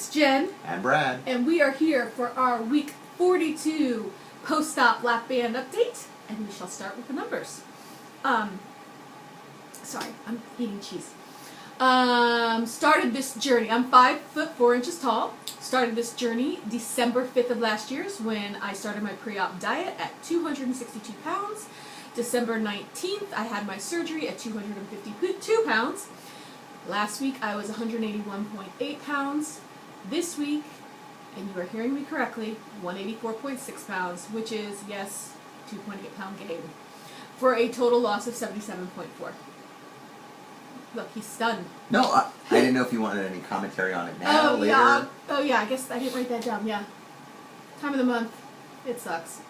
it's Jen. And Brad. And we are here for our week 42 post-op lap band update. And we shall start with the numbers. Sorry, I'm eating cheese. Started this journey. I'm 5'4" tall. Started this journey December 5th of last year when I started my pre-op diet at 262 pounds. December 19th, I had my surgery at 252 pounds. Last week, I was 181.8 pounds. This week, and you are hearing me correctly, 184.6 pounds, which is, yes, 2.8 pound gain, for a total loss of 77.4. Look, he's stunned. No, I didn't know if you wanted any commentary on it now, later. Yeah. Oh, yeah, I guess I didn't write that down, yeah. Time of the month, it sucks.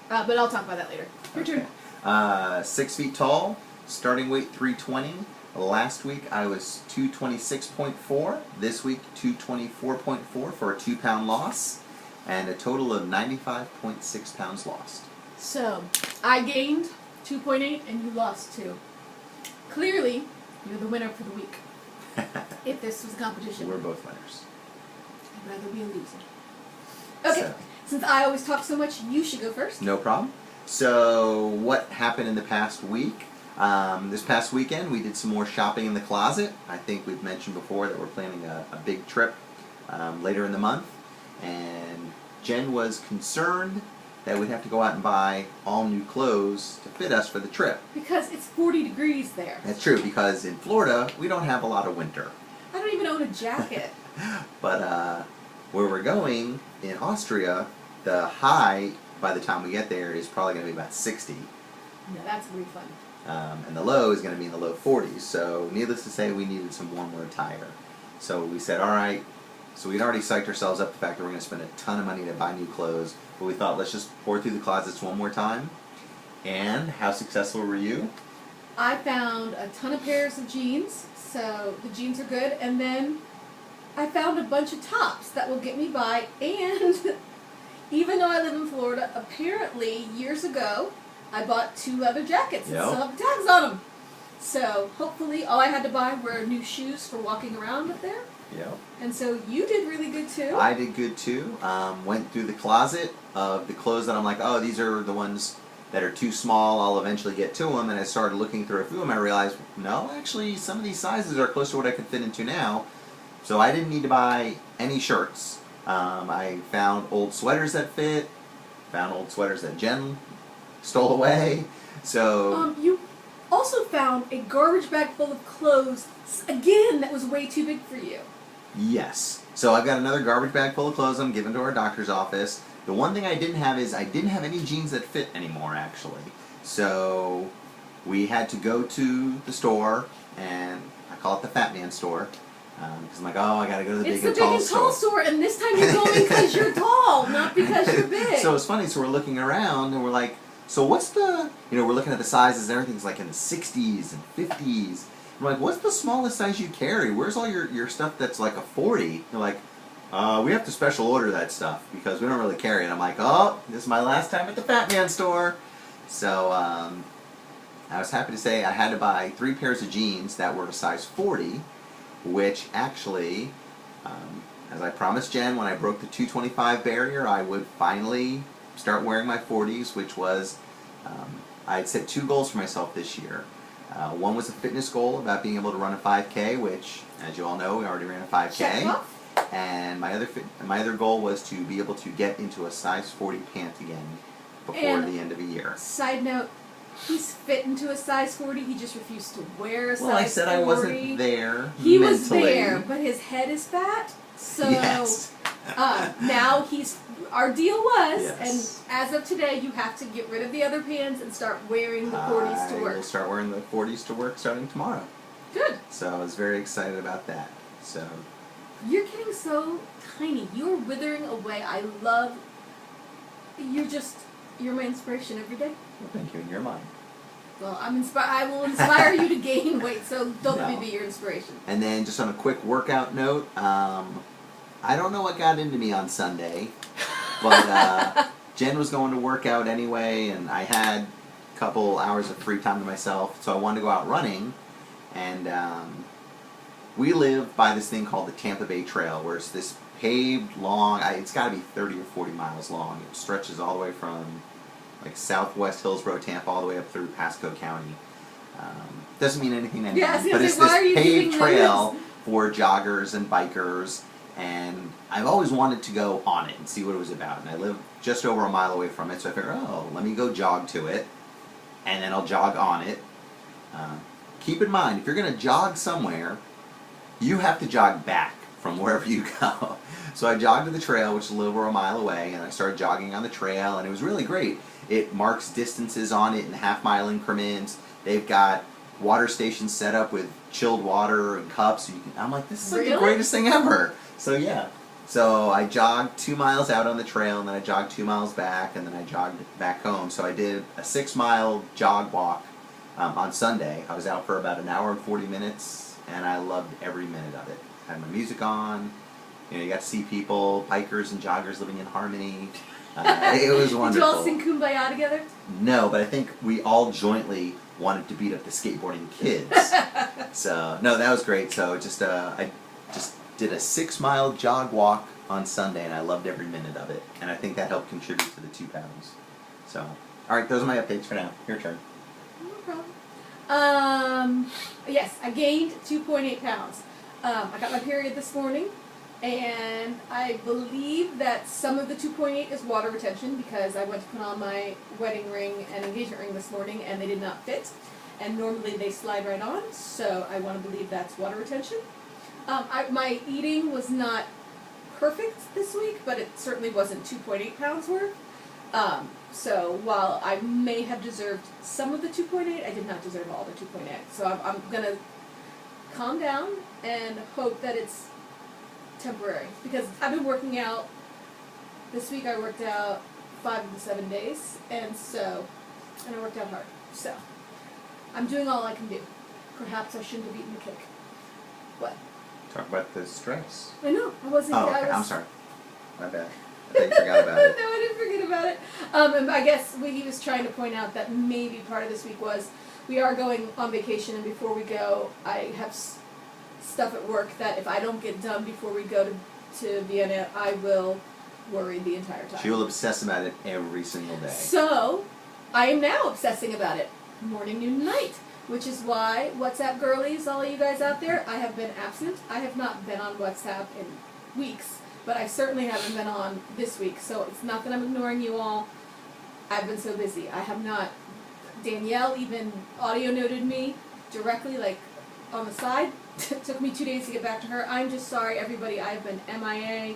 But I'll talk about that later. Your turn. 6 feet tall, starting weight 320. Last week I was 226.4. This week 224.4 for a 2-pound loss, and a total of 95.6 pounds lost. So, I gained 2.8 and you lost 2. Clearly, you're the winner for the week. If this was a competition. We're both winners. I'd rather be a loser. Okay, since I always talk so much, you should go first. No problem. So, what happened in the past week? This past weekend, we did some more shopping in the closet. I think we've mentioned before that we're planning a big trip later in the month. And Jen was concerned that we'd have to go out and buy all new clothes to fit us for the trip. Because it's 40 degrees there. That's true, because in Florida, we don't have a lot of winter. I don't even own a jacket. But where we're going, in Austria, the high, by the time we get there, is probably going to be about 60. No, that's really fun. And the low is going to be in the low 40s. So, needless to say, we needed some warmer attire. So we said, all right. So we'd already psyched ourselves up the fact that we're going to spend a ton of money to buy new clothes. But we thought, let's just pour through the closets one more time. And how successful were you? I found a ton of pairs of jeans. So the jeans are good. And then I found a bunch of tops that will get me by. And even though I live in Florida, apparently years ago, I bought 2 leather jackets that still have tags on them. So hopefully all I had to buy were new shoes for walking around up there. Yep. And so you did really good too. I did good too. Went through the closet of the clothes that I'm like, oh, these are the ones that are too small. I'll eventually get to them. And I started looking through a few of them. I realized, no, actually some of these sizes are close to what I could fit into now. So I didn't need to buy any shirts. I found old sweaters that fit. Found old sweaters that Jen stole away. So you also found a garbage bag full of clothes, again, that was way too big for you. Yes. So I've got another garbage bag full of clothes I'm giving to our doctor's office. The one thing I didn't have is I didn't have any jeans that fit anymore, actually. So we had to go to the store, and I call it the Fat Man store. Because I'm like, oh, I gotta go to the big and tall store. It's the big and tall store, and this time you're going because you're tall, not because you're big. So it's funny, so we're looking around, and we're like, so what's the, we're looking at the sizes, and everything's like in the 60s and 50s. I'm like, what's the smallest size you carry? Where's all your stuff that's like a 40? They're like, we have to special order that stuff because we don't really carry it. I'm like, oh, this is my last time at the Fat Man store. So I was happy to say I had to buy 3 pairs of jeans that were a size 40, which actually, as I promised Jen when I broke the 225 barrier, I would finally start wearing my 40s, which was, I had set 2 goals for myself this year. One was a fitness goal about being able to run a 5K, which, as you all know, we already ran a 5K. Check off. And my other goal was to be able to get into a size 40 pant again before the end of the year. Side note, he's fit into a size 40, he just refused to wear a size 40. Well, I said I wasn't there He mentally. was there, but his head is fat, so yes. now our deal was, yes. and as of today, you have to get rid of the other pants and start wearing the 40s to work. I will start wearing the 40s to work starting tomorrow. Good. So I was very excited about that. So you're getting so tiny. You're withering away. I love. You're my inspiration every day. Well, thank you, and you're mine. Well, I will inspire you to gain weight, so don't let me be your inspiration. And then just on a quick workout note, I don't know what got into me on Sunday, but Jen was going to work out anyway, and I had a couple hours of free time to myself, so I wanted to go out running, and we live by this thing called the Tampa Bay Trail, where it's this paved, long, it's got to be 30 or 40 miles long. It stretches all the way from like southwest Hillsborough, Tampa, all the way up through Pasco County. Doesn't mean anything to anyone, Yeah, I was gonna but say, it's why are you this paved giving trail names? for joggers and bikers, and I've always wanted to go on it and see what it was about. And I live just over a mile away from it, so I figured, oh, let me go jog to it, and then I'll jog on it. Keep in mind, if you're going to jog somewhere, you have to jog back from wherever you go. So I jogged to the trail, which is a little over a mile away, and I started jogging on the trail, and it was really great. It marks distances on it in half-mile increments. They've got water stations set up with chilled water and cups. So you can, I'm like, this is like the Really? greatest thing ever. So yeah. So I jogged 2 miles out on the trail, and then I jogged 2 miles back, and then I jogged back home. So I did a 6-mile jog walk on Sunday. I was out for about an hour and 40 minutes, and I loved every minute of it. I had my music on. You know, you got to see people, bikers and joggers living in harmony. It was wonderful. Did you all sing Kumbaya together? No, but I think we all jointly wanted to beat up the skateboarding kids. So no, that was great. So just I just did a 6-mile jog walk on Sunday, and I loved every minute of it. And I think that helped contribute to the 2 pounds. So, all right, those are my updates for now. Your turn. No problem. Yes, I gained 2.8 pounds. I got my period this morning, and I believe that some of the 2.8 is water retention because I went to put on my wedding ring and engagement ring this morning, and they did not fit. And normally they slide right on, so I want to believe that's water retention. My eating was not perfect this week, but it certainly wasn't 2.8 pounds worth. So while I may have deserved some of the 2.8, I did not deserve all the 2.8. So I'm going to calm down and hope that it's temporary. Because I've been working out. This week I worked out 5 of the 7 days, and I worked out hard. So I'm doing all I can do. Perhaps I shouldn't have eaten the cake. What? Talk about the stress. I know. I wasn't. Oh, okay. I was, I'm sorry. My bad. I thought you forgot about it. No, I didn't forget about it. And I guess what he was trying to point out that maybe part of this week was we are going on vacation, and before we go, I have stuff at work that if I don't get done before we go to Vienna, I will worry the entire time. She will obsess about it every single day. So, I am now obsessing about it. Morning, noon, night. Which is why, WhatsApp girlies, all of you guys out there, I have been absent. I have not been on WhatsApp in weeks, but I certainly haven't been on this week. So it's not that I'm ignoring you all. I've been so busy. I have not. Danielle even audio noted me directly, like on the side. It took me 2 days to get back to her. I'm just sorry, everybody. I've been MIA.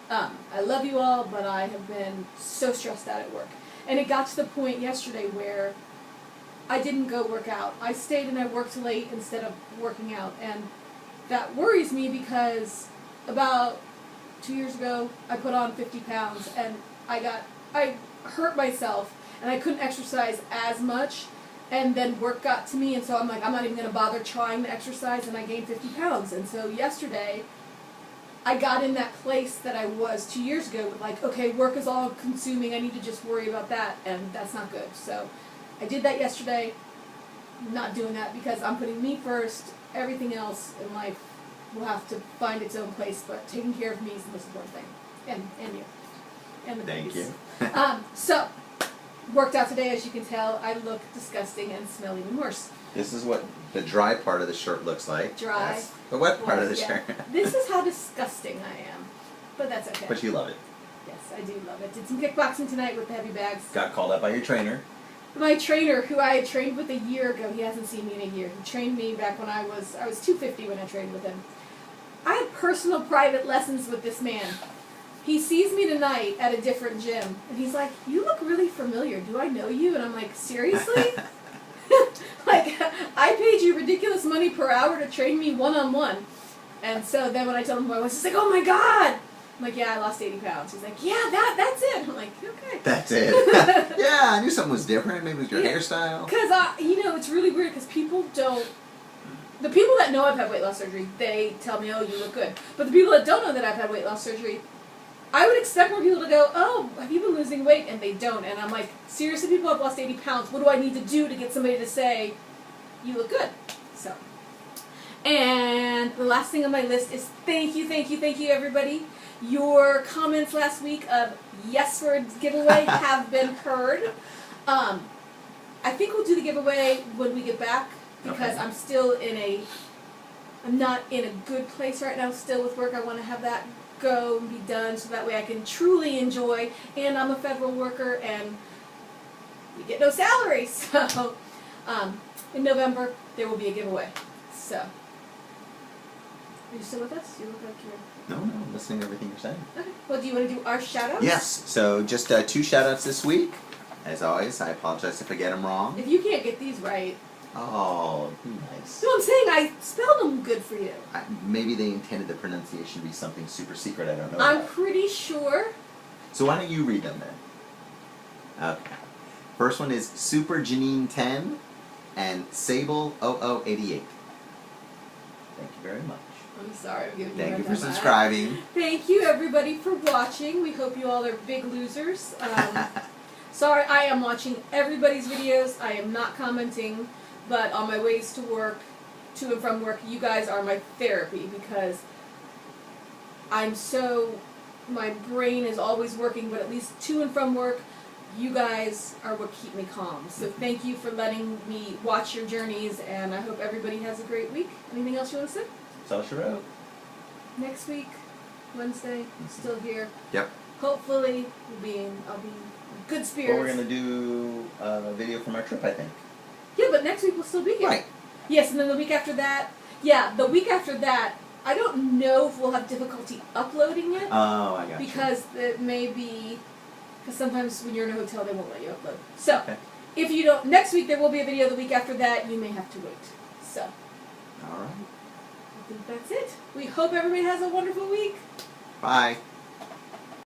I love you all, but I have been so stressed out at work. And it got to the point yesterday where I didn't go work out. I stayed and I worked late instead of working out. And that worries me because about 2 years ago, I put on 50 pounds and I hurt myself and I couldn't exercise as much. And then work got to me, and so I'm like, I'm not even going to bother trying to exercise, and I gained 50 pounds. And so yesterday, I got in that place that I was 2 years ago with like, okay, work is all consuming, I need to just worry about that, and that's not good. So I did that yesterday. I'm not doing that because I'm putting me first. Everything else in life will have to find its own place, but taking care of me is the most important thing. And you. And the Thank babies. you. So, worked out today, as you can tell. I look disgusting and smell even worse. This is what the dry part of the shirt looks like. Dry. That's the wet part of the Yeah. shirt. This is how disgusting I am. But that's okay. But you love it. Yes, I do love it. Did some kickboxing tonight with the heavy bags. Got called up by your trainer. My trainer, who I had trained with a year ago, he hasn't seen me in a year. He trained me back when I was 250 when I trained with him. I had personal private lessons with this man. He sees me tonight at a different gym, and he's like, "You look really familiar. Do I know you?" And I'm like, "Seriously?" Like, I paid you ridiculous money per hour to train me one-on-one. And so then when I told him who I was, he's like, "Oh my God!" I'm like, "Yeah, I lost 80 pounds." He's like, "Yeah, that's it." I'm like, "Okay." That's it. Yeah, I knew something was different. Maybe it was your hairstyle. Because, it's really weird because people don't... The people that know I've had weight loss surgery, they tell me, "Oh, you look good." But the people that don't know that I've had weight loss surgery, I would expect more people to go, "Oh, have you been losing weight?" And they don't. And I'm like, seriously, people have lost 80 pounds. What do I need to do to get somebody to say, "You look good"? So. And the last thing on my list is thank you, everybody. Your comments last week of yes for a giveaway have been heard. I think we'll do the giveaway when we get back because Okay. I'm still I'm not in a good place right now still with work. I want to have that go and be done so that way I can truly enjoy. And I'm a federal worker and we get no salary. So in November there will be a giveaway. So are you still with us? You look like you're... No, I'm listening to everything you're saying. Okay. Well, do you want to do our shout-outs? Yes. So just 2 shout-outs this week. As always, I apologize if I get them wrong. If you can't get these right. Oh, nice. No, I'm saying I spelled them good for you. Maybe they intended the pronunciation to be something super secret I don't know I'm about. pretty sure. So why don't you read them then? Okay. First one is Super Janine 10 and Sable 0088. Thank you very much. I'm sorry, I'm giving you Thank you that for bad. subscribing. Thank you, everybody, for watching. We hope you all are big losers. Sorry, I am watching everybody's videos. I am not commenting, but on my ways to work, to and from work, you guys are my therapy because my brain is always working, but at least to and from work, you guys are what keep me calm. So thank you for letting me watch your journeys, and I hope everybody has a great week. Anything else you want to say? That's all she wrote. Next week, Wednesday, still here. Yep. Hopefully, I'll be in good spirits. Well, we're going to do a video from our trip, I think. Yeah, but next week we'll still be here. Right. Yes, and then the week after that. Yeah, the week after that, I don't know if we'll have difficulty uploading it. Oh, I got you. Because it may be... Because sometimes when you're in a hotel, they won't let you upload. So, Okay. if you don't... Next week there will be a video. The week after that, you may have to wait. So, All right. I think that's it. We hope everybody has a wonderful week. Bye.